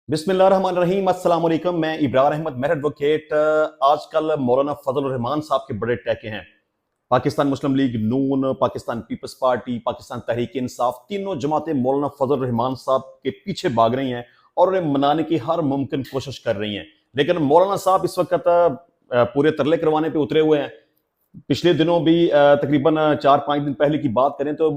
बिस्मिल्लाहिर्रहमानिर्रहीम अस्सलाम वालेकुम। मैं इब्रार अहमद मेहर एडवोकेट। आजकल मौलाना फजल रहमान साहब के बड़े टैके हैं। पाकिस्तान मुस्लिम लीग नून, पाकिस्तान पीपल्स पार्टी, पाकिस्तान तहरीक इंसाफ, तीनों जमातें मौलाना फजल रहमान साहब के पीछे भाग रही हैं और उन्हें मनाने की हर मुमकिन कोशिश कर रही हैं। लेकिन मौलाना साहब इस वक्त पूरे तरले करवाने पे उतरे हुए हैं। पिछले दिनों भी तकरीबन 4-5 दिन पहले की बात करें तो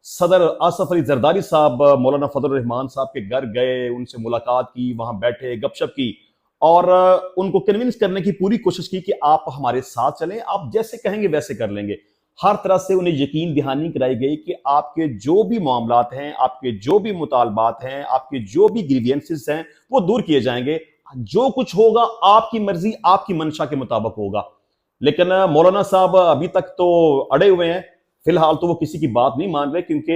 सदर आसफ अली जरदारी साहब मौलाना फजल रहमान साहब के घर गए, उनसे मुलाकात की, वहां बैठे, गपशप की और उनको कन्विंस करने की पूरी कोशिश की कि आप हमारे साथ चलें, आप जैसे कहेंगे वैसे कर लेंगे। हर तरह से उन्हें यकीन दहानी कराई गई कि आपके जो भी मामलात हैं, आपके जो भी मुतालबात हैं, आपके जो भी ग्रीवियंसेस हैं, वो दूर किए जाएंगे। जो कुछ होगा आपकी मर्जी, आपकी मंशा के मुताबिक होगा। लेकिन मौलाना साहब अभी तक तो अड़े हुए हैं। फिलहाल तो वो किसी की बात नहीं मान रहे क्योंकि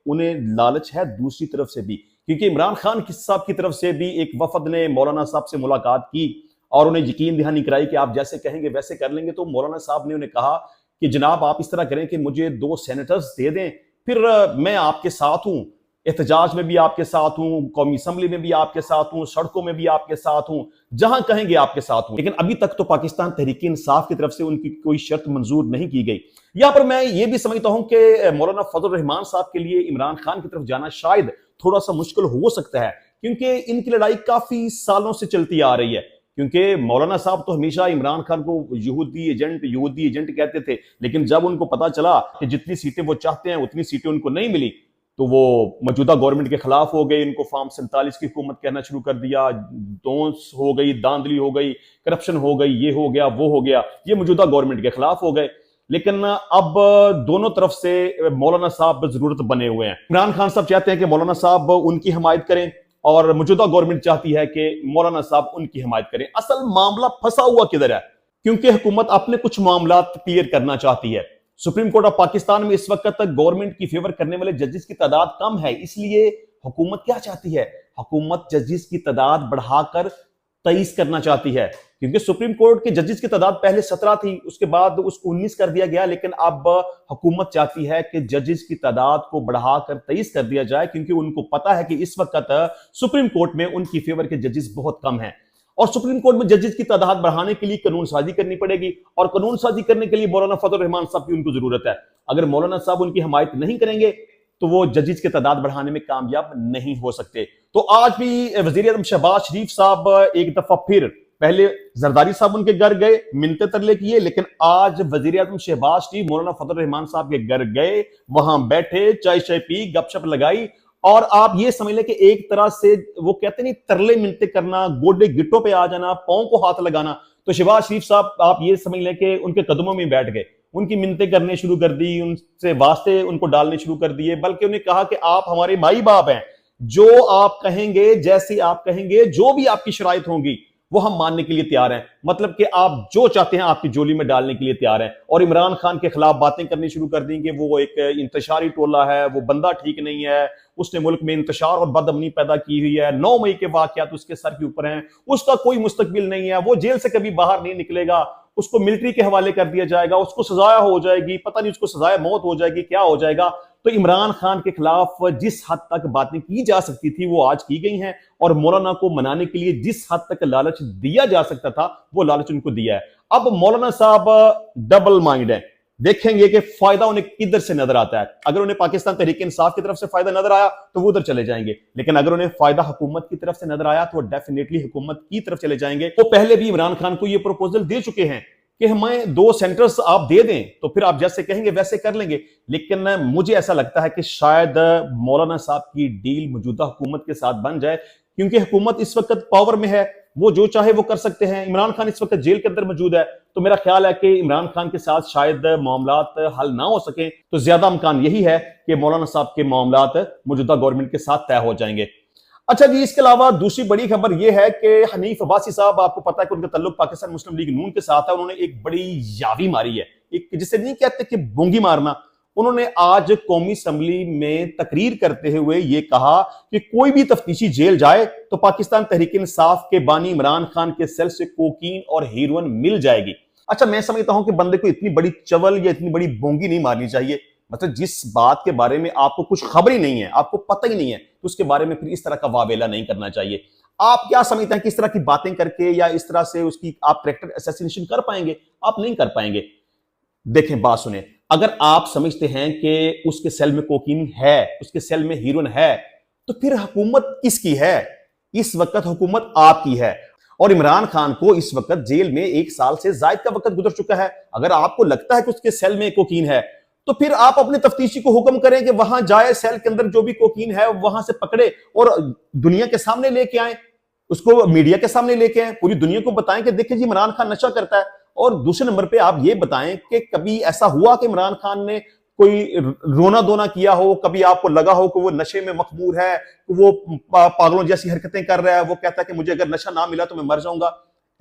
उन्हें लालच है दूसरी तरफ से भी, क्योंकि इमरान खान साहब की तरफ से भी एक वफद ने मौलाना साहब से मुलाकात की और उन्हें यकीन दहानी कराई कि आप जैसे कहेंगे वैसे कर लेंगे। तो मौलाना साहब ने उन्हें कहा कि जनाब आप इस तरह करें कि मुझे 2 सेनेटर्स दे दें, फिर मैं आपके साथ हूं, एहतजाज में भी आपके साथ हूं, कौमी असम्बली में भी आपके साथ हूं, सड़कों में भी आपके साथ हूं, जहां कहेंगे आपके साथ हूं। लेकिन अभी तक तो पाकिस्तान तहरीक इंसाफ की तरफ से उनकी कोई शर्त मंजूर नहीं की गई। यहां पर मैं ये भी समझता हूं कि मौलाना फजल रहमान साहब के लिए इमरान खान की तरफ जाना शायद थोड़ा सा मुश्किल हो सकता है, क्योंकि इनकी लड़ाई काफी सालों से चलती आ रही है। क्योंकि मौलाना साहब तो हमेशा इमरान खान को यहूदी एजेंट कहते थे, लेकिन जब उनको पता चला कि जितनी सीटें वो चाहते हैं उतनी सीटें उनको नहीं मिली, तो वो मौजूदा गवर्नमेंट के खिलाफ हो गए, इनको फॉर्म 47 की हुकूमत कहना शुरू कर दिया, दोंस हो गई, दांधली हो गई, करप्शन हो गई, ये हो गया, वो हो गया, ये मौजूदा गवर्नमेंट के खिलाफ हो गए। लेकिन अब दोनों तरफ से मौलाना साहब जरूरत बने हुए हैं। इमरान खान साहब चाहते हैं कि मौलाना साहब उनकी हिमायत करें और मौजूदा गवर्नमेंट चाहती है कि मौलाना साहब उनकी हिमायत करें। असल मामला फंसा हुआ किधर है? क्योंकि हुकूमत अपने कुछ मामला क्लियर करना चाहती है। सुप्रीम कोर्ट ऑफ पाकिस्तान में इस वक्त तक गवर्नमेंट की फेवर करने वाले जजेस की तादाद कम है, इसलिए हुकूमत क्या चाहती है? हुकूमत जजेस की तादाद बढ़ाकर 23 करना चाहती है, क्योंकि सुप्रीम कोर्ट के जजेस की तादाद पहले 17 थी, उसके बाद उसको 19 कर दिया गया। लेकिन अब हुकूमत चाहती है कि जजेस की तादाद को बढ़ाकर 23 कर दिया जाए, क्योंकि उनको पता है कि इस वक्त सुप्रीम कोर्ट में उनकी फेवर के जजेस बहुत कम हैं और सुप्रीम कोर्ट में जजेस की तादाद बढ़ाने के लिए कानून साजी करनी पड़ेगी और कानून साजी करने के लिए मौलाना फजल रहमान साहब की उनको जरूरत है। अगर मौलाना साहब उनकी हिमायत नहीं करेंगे तो वो जजेस की तादाद बढ़ाने में कामयाब नहीं हो सकते। तो आज भी वजीर आजम शहबाज शरीफ साहब एक दफा फिर, पहले जरदारी साहब उनके घर गए, मिन्नतें तरले किए, लेकिन आज वजीर आजम शहबाज शरीफ मौलाना फजल रहमान साहब के घर गए, वहां बैठे, चाय शाय पी, गपशप लगाई और आप ये समझ लें कि एक तरह से वो कहते नहीं, तरले मिन्नतें करना, गोडे गिट्टों पे आ जाना, पांव को हाथ लगाना। तो शहबाज शरीफ साहब आप ये समझ लें कि उनके कदमों में बैठ गए, उनकी मिन्नतें करने शुरू कर दी, उनसे वास्ते उनको डालने शुरू कर दिए, बल्कि उन्हें कहा कि आप हमारे माई बाप हैं, जो आप कहेंगे, जैसे आप कहेंगे, जो भी आपकी शराइत होंगी वो हम मानने के लिए तैयार हैं। मतलब कि आप जो चाहते हैं आपकी जोली में डालने के लिए तैयार हैं। और इमरान खान के खिलाफ बातें करनी शुरू कर दी कि वो एक इंतशारी टोला है, वो बंदा ठीक नहीं है, उसने मुल्क में इंतशार और बदअमनी पैदा की हुई है, 9 मई के वाकयात उसके सर के ऊपर हैं, उसका कोई मुस्तकबिल नहीं है, वो जेल से कभी बाहर नहीं निकलेगा, उसको मिलिट्री के हवाले कर दिया जाएगा, उसको सजाया हो जाएगी, पता नहीं उसको सजाया मौत हो जाएगी, क्या हो जाएगा। तो इमरान खान के खिलाफ जिस हद तक बातें की जा सकती थी वो आज की गई हैं और मौलाना को मनाने के लिए जिस हद तक लालच दिया जा सकता था वो लालच उनको दिया है। अब मौलाना साहब डबल माइंड है, देखेंगे कि फायदा उन्हें किधर से नजर आता है। अगर उन्हें पाकिस्तान तहरीक इंसाफ की तरफ से फायदा नजर आया तो वो उधर चले जाएंगे, लेकिन अगर उन्हें फायदा हुकूमत की तरफ से नजर आया तो वो डेफिनेटली हुकूमत की तरफ चले जाएंगे। वो पहले भी इमरान खान को ये प्रपोजल दे चुके हैं कि हमें 2 सेंटर्स आप दे दें तो फिर आप जैसे कहेंगे वैसे कर लेंगे। लेकिन मुझे ऐसा लगता है कि शायद मौलाना साहब की डील मौजूदा हुकूमत के साथ बन जाए, क्योंकि हुकूमत इस वक्त पावर में है, वो जो चाहे वो कर सकते हैं। इमरान खान इस वक्त जेल के अंदर मौजूद है, तो मेरा ख्याल है कि इमरान खान के साथ शायद मामलात हल ना हो सके, तो ज्यादा इम्कान यही है कि मौलाना साहब के मामलात मौजूदा गवर्नमेंट के साथ तय हो जाएंगे। अच्छा जी, इसके अलावा दूसरी बड़ी खबर यह है कि हनीफ अब्बासी साहब, आपको पता है कि उनका ताल्लुक पाकिस्तान मुस्लिम लीग नून के साथ है, उन्होंने एक बड़ी यावी मारी है, एक जिसे नहीं कहते कि बोंगी मारना। उन्होंने आज कौमी असम्बली में तकरीर करते हुए यह कहा कि कोई भी तफ्तीशी जेल जाए तो पाकिस्तान तहरीक इंसाफ के बानी इमरान खान के सेल से कोकीन और हेरोइन मिल जाएगी। अच्छा, मैं समझता हूं कि बंदे को इतनी बड़ी चवल या इतनी बड़ी बोंगी नहीं मारनी चाहिए। मतलब जिस बात के बारे में आपको कुछ खबर ही नहीं है, आपको पता ही नहीं है, तो उसके बारे में फिर इस तरह का वावेला नहीं करना चाहिए। आप क्या समझते हैं कि इस तरह की बातें करके या इस तरह से उसकी आप कैरेक्टर असैसिनेशन कर पाएंगे? आप नहीं कर पाएंगे। देखें, बात सुने, अगर आप समझते हैं कि उसके सेल में कोकीन है, उसके सेल में हीरोइन है, तो फिर हुकूमत किसकी है? इस वक्त हुकूमत आपकी है। और इमरान खान को इस वक्त जेल में 1 साल से ज्यादा का वक्त गुजर चुका है। अगर आपको लगता है कि उसके सेल में कोकीन है, तो फिर आप अपने तफ्तीशी को हुक्म करें कि वहां जाए, सेल के अंदर जो भी कोकीन है वहां से पकड़े और दुनिया के सामने लेके आए, उसको मीडिया के सामने लेके आए, पूरी दुनिया को बताएं कि देखिए जी इमरान खान नशा करता है। और दूसरे नंबर पे आप ये बताएं कि कभी ऐसा हुआ कि इमरान खान ने कोई रोना धोना किया हो, कभी आपको लगा हो कि वो नशे में मखमूर है, वो पागलों जैसी हरकतें कर रहा है, वो कहता है कि मुझे अगर नशा ना मिला तो मैं मर जाऊंगा?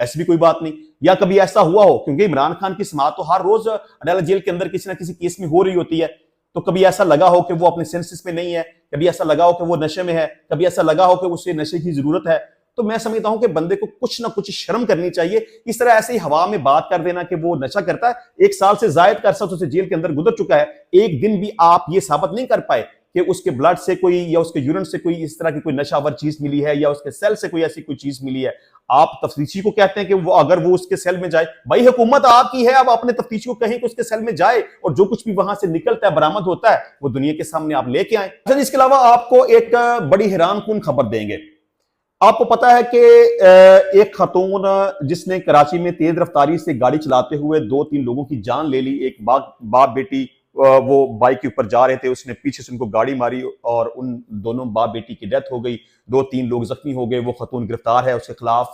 ऐसी भी कोई बात नहीं। या कभी ऐसा हुआ हो, क्योंकि इमरान खान की समाअत तो हर रोज अडालत जेल के अंदर किसी ना किसी केस में हो रही होती है, तो कभी ऐसा लगा हो कि वो अपने सेंसेस में नहीं है, कभी ऐसा लगा हो कि वो नशे में है, कभी ऐसा लगा हो कि उसे नशे की जरूरत है, तो मैं समझता हूं कि बंदे को कुछ ना कुछ शर्म करनी चाहिए। इस तरह ऐसे ही हवा में बात कर देना कि वो नशा करता है, 1 साल से ज्यादा का अरसा उसे जेल के अंदर गुजर चुका है, एक दिन भी आप ये साबित नहीं कर पाए कि उसके ब्लड से कोई या उसके यूरिन से कोई इस तरह की कोई नशावर चीज मिली है या उसके सेल से कोई ऐसी कोई चीज मिली है। आप तफ्तीशी को कहते हैं कि वो अगर वो उसके सेल में जाए, भाई हुकूमत आपकी है, अब अपने तफ्तीशी को कहें कि उसके सेल में जाए और जो कुछ भी वहां से निकलता है, बरामद होता है, वो दुनिया के सामने आप लेके आए। अच्छा, इसके अलावा आपको एक बड़ी हैरानकुन खबर देंगे। आपको पता है कि एक खातून जिसने कराची में तेज रफ्तारी से गाड़ी चलाते हुए 2-3 लोगों की जान ले ली, एक बाप बेटी वो बाइक के ऊपर जा रहे थे, उसने पीछे से उनको गाड़ी मारी और उन दोनों बाप बेटी की डेथ हो गई, 2-3 लोग जख्मी हो गए। वो खातून गिरफ्तार है, उसके खिलाफ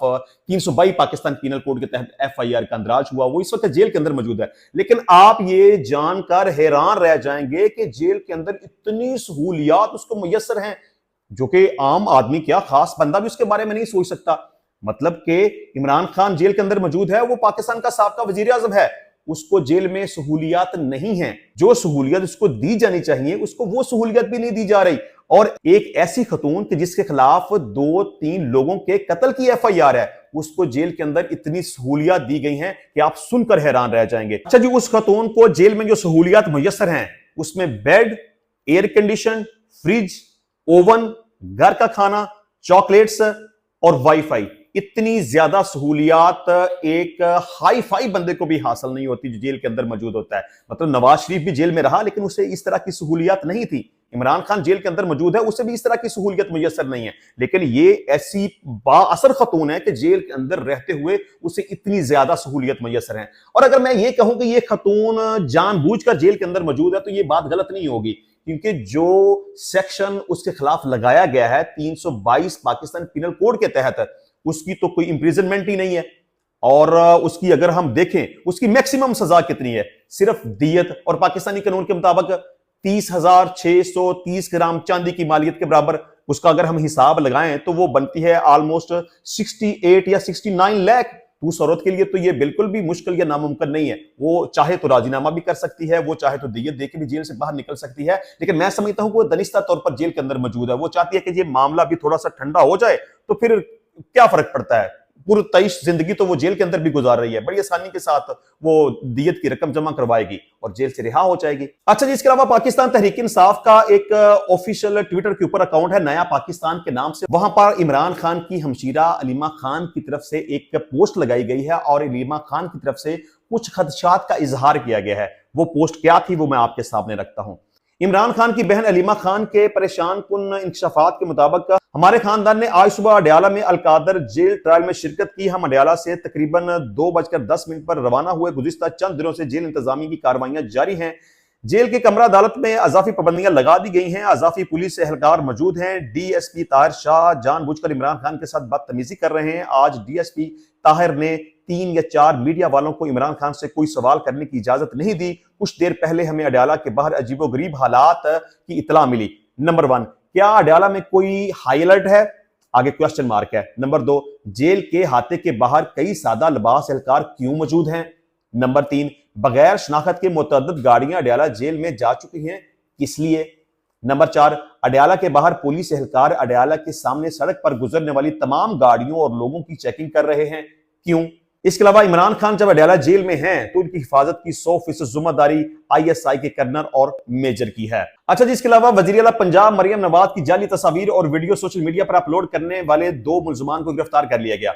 322 पाकिस्तान पीनल कोड के तहत FIR का अंदराज हुआ। वो इस वक्त जेल के अंदर मौजूद है। लेकिन आप ये जानकर हैरान रह जाएंगे कि जेल के अंदर इतनी सहूलियात उसको मुयस्सर हैं जो कि आम आदमी क्या, खास बंदा भी उसके बारे में नहीं सोच सकता। मतलब कि इमरान खान जेल के अंदर मौजूद है, वो पाकिस्तान का साबका वजीर आजम है, उसको जेल में सहूलियात नहीं है। जो सहूलियत उसको दी जानी चाहिए उसको वो सहूलियत भी नहीं दी जा रही। और एक ऐसी खतून कि जिसके खिलाफ 2-3 लोगों के कत्ल की FIR है, उसको जेल के अंदर इतनी सहूलियत दी गई हैं कि आप सुनकर हैरान रह जाएंगे। अच्छा जी, उस खतून को जेल में जो सहूलियत मुयस्सर हैं उसमें bed, air condition, fridge, oven, घर का खाना, चॉकलेट्स और वाईफाई, इतनी ज्यादा सहूलियात एक हाई फाई बंदे को भी हासिल नहीं होती जो जेल के अंदर मौजूद होता है। मतलब नवाज शरीफ भी जेल में रहा लेकिन उसे इस तरह की सहूलियात नहीं थी। इमरान खान जेल के अंदर मौजूद है, उसे भी इस तरह की सहूलियत मुयस्सर नहीं है। लेकिन ये ऐसी बाअसर खतून है कि जेल के अंदर रहते हुए उसे इतनी ज्यादा सहूलियत मुयस्सर है। और अगर मैं ये कहूं कि ये खतून जानबूझकर जेल के अंदर मौजूद है तो ये बात गलत नहीं होगी, क्योंकि जो सेक्शन उसके खिलाफ लगाया गया है 322 पाकिस्तान पिनल कोड के तहत, उसकी तो कोई इंप्रिजनमेंट ही नहीं है। और उसकी अगर हम देखें उसकी मैक्सिमम सजा कितनी है, सिर्फ दियत, और पाकिस्तानी कानून के मुताबिक 30,630 ग्राम चांदी की मालियत के बराबर। उसका अगर हम हिसाब लगाएं तो वो बनती है ऑलमोस्ट 68 या 69 लाख। उस औरत के लिए तो ये बिल्कुल भी मुश्किल या नामुमकिन नहीं है। वो चाहे तो राजीनामा भी कर सकती है, वो चाहे तो दियत देके भी जेल से बाहर निकल सकती है। लेकिन मैं समझता हूं कि वो दनिस्ता तौर पर जेल के अंदर मौजूद है। वो चाहती है कि ये मामला भी थोड़ा सा ठंडा हो जाए, तो फिर क्या फर्क पड़ता है, पूरी 23 जिंदगी तो वो जेल के अंदर भी गुजार रही है, बड़ी आसानी के साथ वो दियत की रकम जमा करवाएगी और जेल से रिहा हो जाएगी। अच्छा जी, इसके अलावा पाकिस्तान तहरीक इंसाफ का एक ऑफिशियल ट्विटर के ऊपर अकाउंट है नया पाकिस्तान के नाम से। वहां पर इमरान खान की हमशीरा अलीमा खान की तरफ से एक पोस्ट लगाई गई है और अलीमा खान की तरफ से कुछ खदशात का इजहार किया गया है। वो पोस्ट क्या थी वो मैं आपके सामने रखता हूं। इमरान खान की बहन अलीमा खान के परेशान कुन इंकशाफात के मुताबिक हमारे खानदान ने आज सुबह अडयाला में अलकादर जेल ट्रायल में शिरकत की। हम अडयाला से तकरीबन 2:10 पर रवाना हुए। गुज़िश्ता चंद दिनों से जेल इंतजामी की कार्रवाइयां जारी हैं। जेल के कमरा अदालत में अजाफी पाबंदियां लगा दी गई हैं। अजाफी पुलिस एहलकार मौजूद हैं। DSP ताहिर शाह जानबूझकर इमरान खान के साथ बदतमीजी कर रहे हैं। आज DSP ताहिर ने 3 या 4 मीडिया वालों को इमरान खान से कोई सवाल करने की इजाजत नहीं दी। कुछ देर पहले हमें अडयाला के बाहर अजीबोगरीब हालात की इतला मिली। नंबर 1, क्या अडयाला में कोई हाई अलर्ट है? आगे क्वेश्चन मार्क है। नंबर 2, जेल के हाथे के बाहर कई सादा लिबास एहलकार क्यों मौजूद हैं? नंबर 3, बगैर शनाख्त के मुतअद्दिद गाड़ियां अडयाला जेल में जा चुकी हैं, किस लिए? नंबर 4, अडयाला के बाहर पुलिस एहलकार अडयाला के सामने सड़क पर गुजरने वाली तमाम गाड़ियों और लोगों की चेकिंग कर रहे हैं, क्यों? इसके अलावा इमरान खान जब अडयाला जेल में हैं तो उनकी हिफाजत की 100% जिम्मेदारी ISI के कर्नल और मेजर की है। अच्छा जी, इसके अलावा वजीर आला पंजाब मरियम नवाज की जाली तस्वीर और वीडियो सोशल मीडिया पर अपलोड करने वाले 2 मुलजमान को गिरफ्तार कर लिया गया।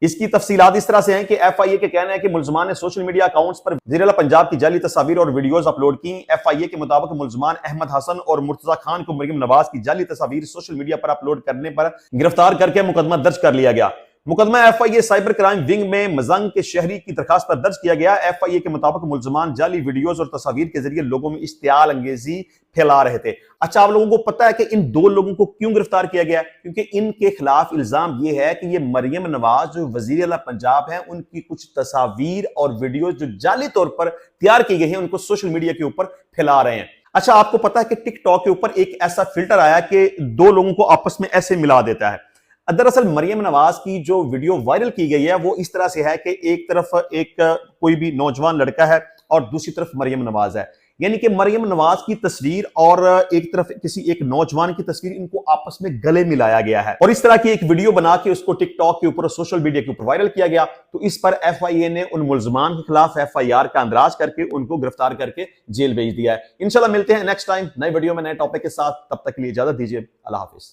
इसकी तफसीलात इस तरह से हैं कि FIA के कहना है कि मुलजमान ने सोशल मीडिया अकाउंट्स पर वज़ीर आला पंजाब की जाली तस्वीर और वीडियोस अपलोड की। FIA के मुताबिक मुलजमान अहमद हसन और मुर्तजा खान को मरियम नवाज की जाली तस्वीर सोशल मीडिया पर अपलोड करने पर गिरफ्तार करके मुकदमा दर्ज कर लिया गया। मुकदमा FIA साइबर क्राइम विंग में मजंग के शहरी की दरखास्त पर दर्ज किया गया। FIA के मुताबिक मुलजमान जाली वीडियोस और तस्वीर के जरिए लोगों में इश्तियाल अंगेजी फैला रहे थे। अच्छा, आप लोगों को पता है कि इन 2 लोगों को क्यों गिरफ्तार किया गया? क्योंकि इनके खिलाफ इल्जाम यह है कि ये मरियम नवाज जो वजीर आला पंजाब है, उनकी कुछ तस्वीर और वीडियोस जो जाली तौर पर तैयार की गई है, उनको सोशल मीडिया के ऊपर फैला रहे हैं। अच्छा, आपको पता है कि टिकटॉक के ऊपर एक ऐसा फिल्टर आया कि 2 लोगों को आपस में ऐसे मिला देता है। दरअसल मरियम नवाज की जो वीडियो वायरल की गई है वो इस तरह से है कि एक तरफ एक कोई भी नौजवान लड़का है और दूसरी तरफ मरियम नवाज है, यानी कि मरियम नवाज की तस्वीर और एक तरफ किसी एक नौजवान की तस्वीर, इनको आपस में गले मिलाया गया है और इस तरह की एक वीडियो बना के उसको टिकटॉक के ऊपर और सोशल मीडिया के ऊपर वायरल किया गया। तो इस पर FIA ने उन मुलजमान के खिलाफ FIR का अंदराज करके उनको गिरफ्तार करके जेल भेज दिया है। इंशाल्लाह मिलते हैं नेक्स्ट टाइम नई वीडियो में नए टॉपिक के साथ, तब तक के लिए इजाजत दीजिए। अल्लाह हाफिज।